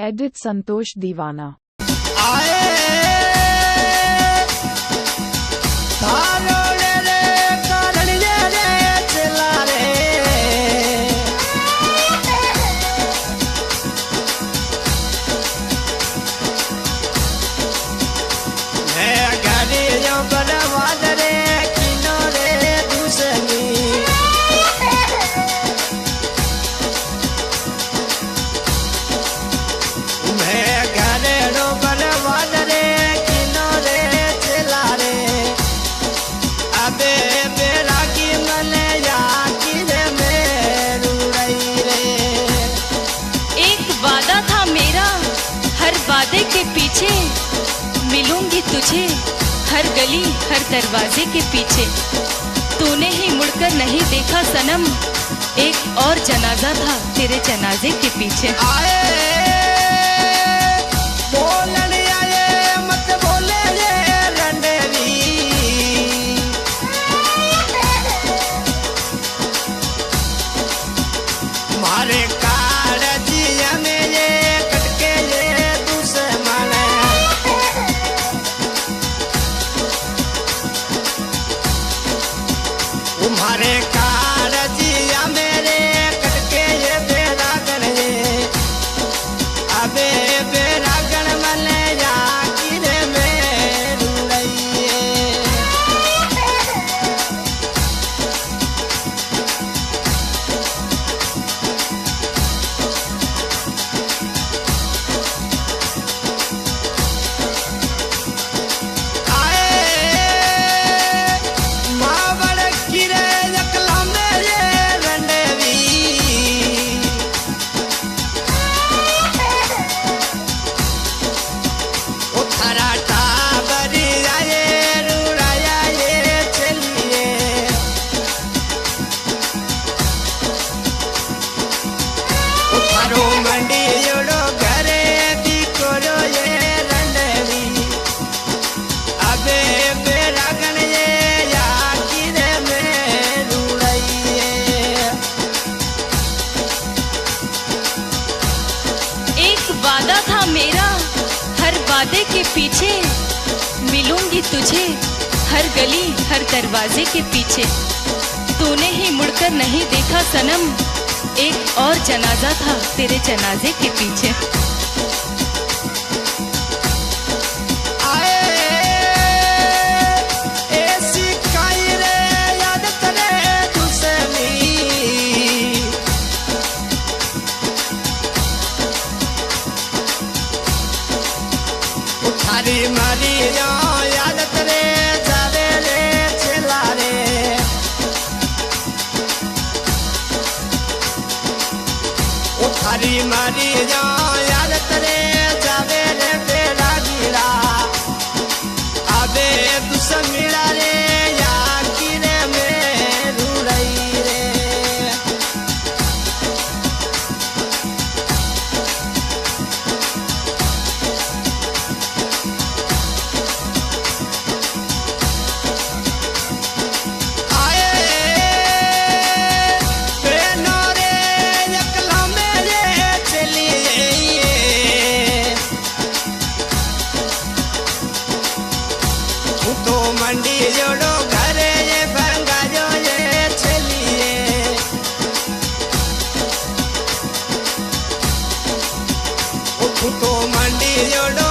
Edit संतोष दीवाना। वादे के पीछे मिलूंगी तुझे, हर गली हर दरवाजे के पीछे। तूने ही मुड़कर नहीं देखा सनम, एक और जनाजा था तेरे जनाजे के पीछे। तुम्हारे कारजिया मेरे कटके ये बेरागन ये, अबे बेरागन मने या किरे में रुड़इए। वादा था मेरा, हर वादे के पीछे मिलूंगी तुझे, हर गली हर दरवाजे के पीछे। तूने ही मुड़कर नहीं देखा सनम, एक और जनाजा था तेरे जनाजे के पीछे। थारी मारी याद करे जावे रे चला रे, ओ थारी मारी याद करे जावे रे बेड़ा गिरा, अबे दुश्मन मिला रे या किरे में रुड़ई रे। तो मंडी जोड़ो घरे ये भंगा जो ये चलिए, तो मंडी जोड़ो